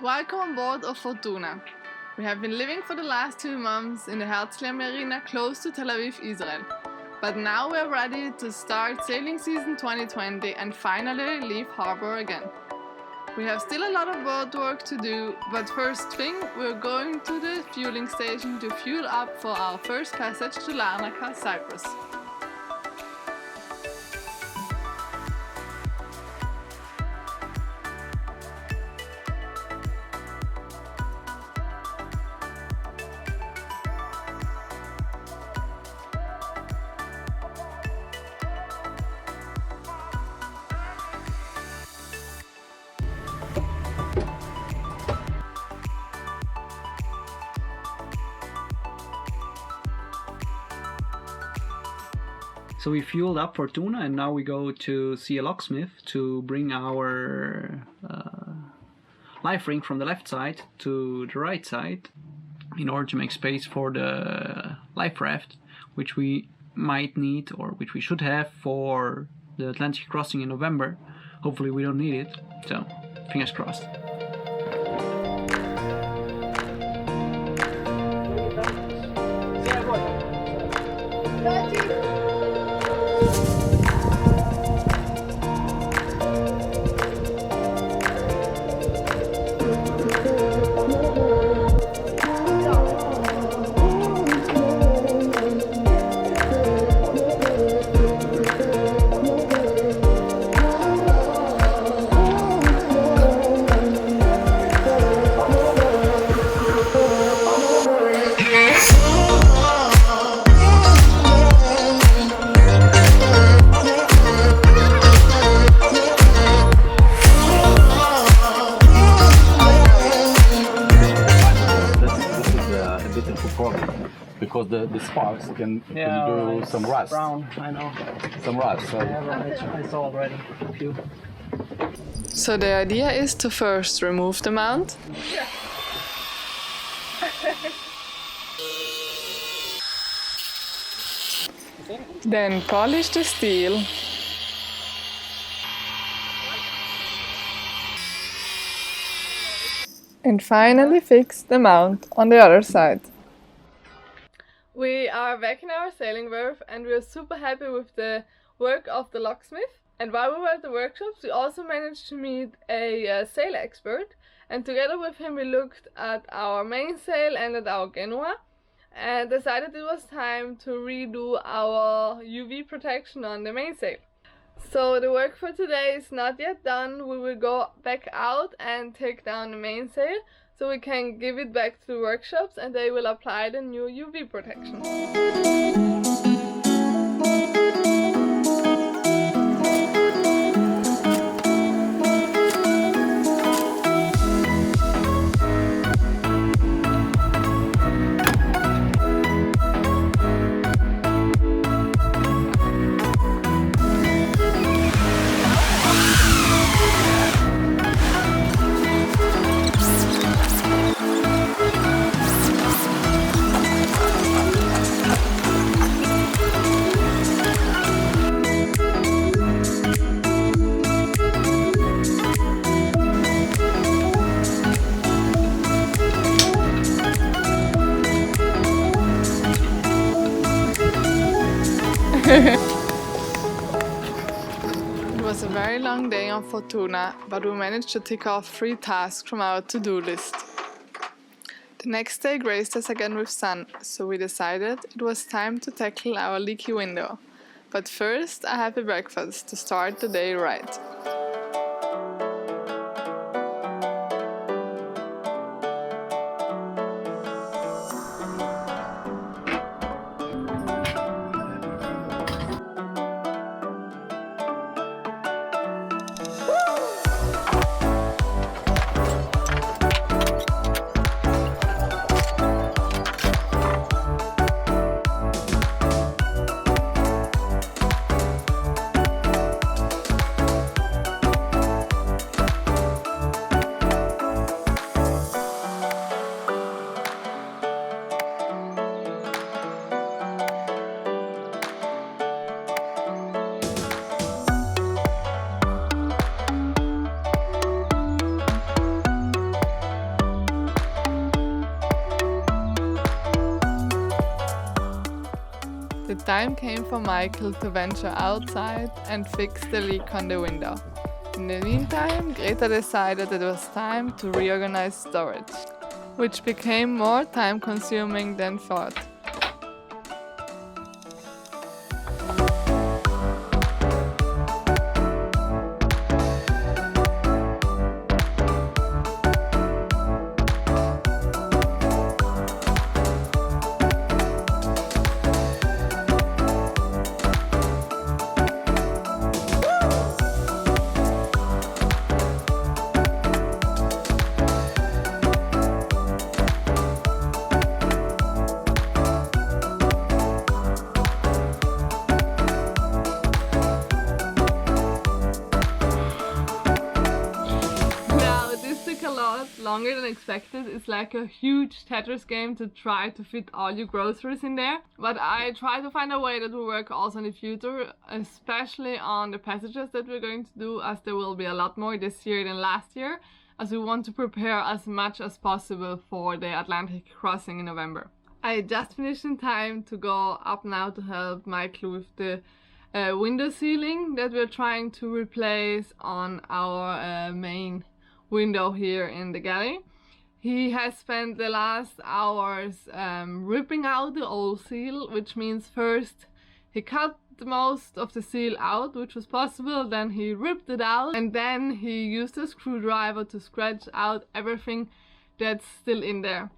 Welcome on board of ForTuna. We have been living for the last 2 months in the Herzliya marina close to Tel Aviv, Israel. But now we're ready to start sailing season 2020 and finally leave harbor again. We have still a lot of boat work to do, but first thing we're going to the fueling station to fuel up for our first passage to Larnaca, Cyprus. So we fueled up ForTuna and now we go to see a locksmith to bring our life ring from the left side to the right side in order to make space for the life raft, which we might need or which we should have for the Atlantic crossing in November. Hopefully we don't need it, so fingers crossed. Because the sparks can do some rust. Brown, I know. Some rust. So. I saw already a few. So the idea is to first remove the mount. Then polish the steel. And finally fix the mount on the other side. We are back in our sailing berth and we are super happy with the work of the locksmith. And while we were at the workshops, we also managed to meet a sail expert. And together with him we looked at our mainsail and at our genoa and decided it was time to redo our UV protection on the mainsail. So the work for today is not yet done. We will go back out and take down the mainsail so we can give it back to the workshops and they will apply the new UV protection. It was a very long day on ForTuna, but we managed to tick off 3 tasks from our to-do list. The next day graced us again with sun, so we decided it was time to tackle our leaky window. But first I have a breakfast to start the day right. time came for Michael to venture outside and fix the leak on the window. In the meantime, Greta decided it was time to reorganize storage, which became more time consuming than thought. Longer than expected. It's like a huge Tetris game to try to fit all your groceries in there. But I try to find a way that will work also in the future, especially on the passages that we're going to do, as there will be a lot more this year than last year, as we want to prepare as much as possible for the Atlantic crossing in November. I just finished in time to go up now to help Michael with the window sealing that we're trying to replace on our main window here in the galley. He has spent the last hours ripping out the old seal, which means first he cut most of the seal out, which was possible, then he ripped it out, and then he used a screwdriver to scratch out everything that's still in there.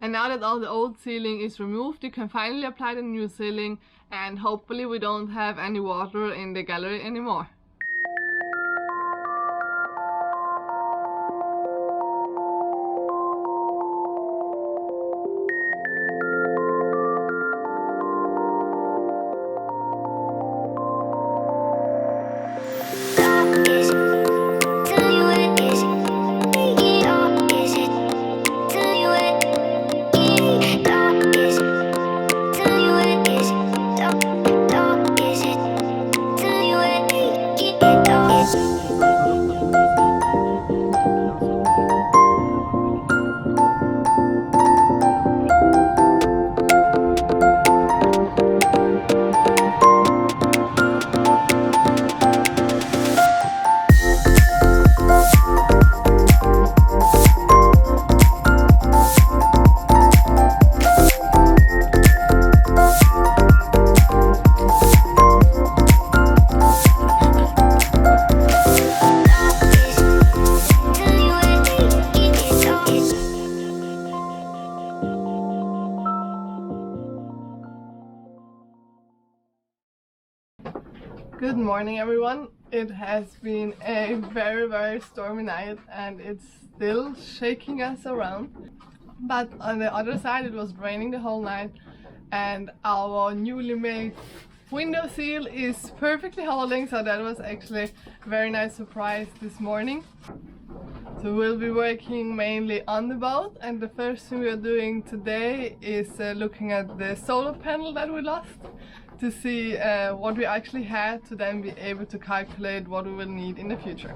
And now that all the old sealing is removed, you can finally apply the new sealing, and hopefully we don't have any water in the gallery anymore. Good morning everyone. It has been a very stormy night and it's still shaking us around. But on the other side it was raining the whole night and our newly made window seal is perfectly holding, so that was actually a very nice surprise this morning. So we'll be working mainly on the boat, and the first thing we are doing today is looking at the solar panel that we lost, to see what we actually had, to then be able to calculate what we will need in the future.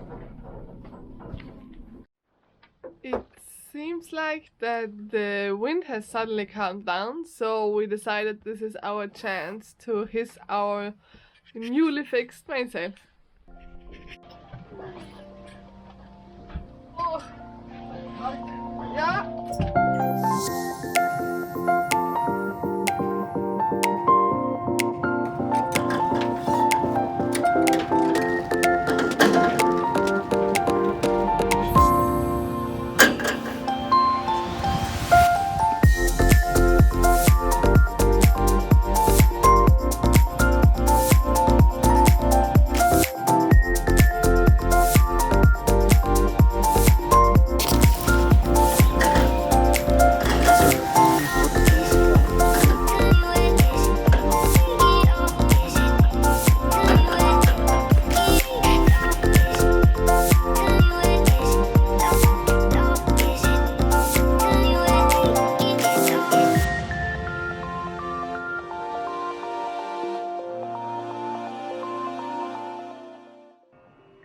It seems like that the wind has suddenly calmed down, so we decided this is our chance to hiss our newly fixed mainsail. Oh. Yeah.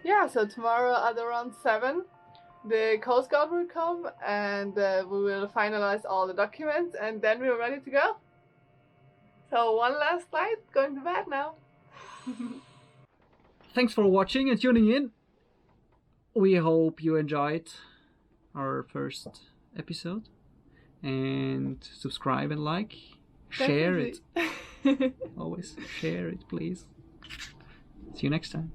Yeah, so tomorrow at around 7 the Coast Guard will come and we will finalize all the documents and then we're ready to go. So one last flight, going to bed now. Thanks for watching and tuning in. We hope you enjoyed our first episode. And subscribe and like. Share it. Always share it, please. See you next time.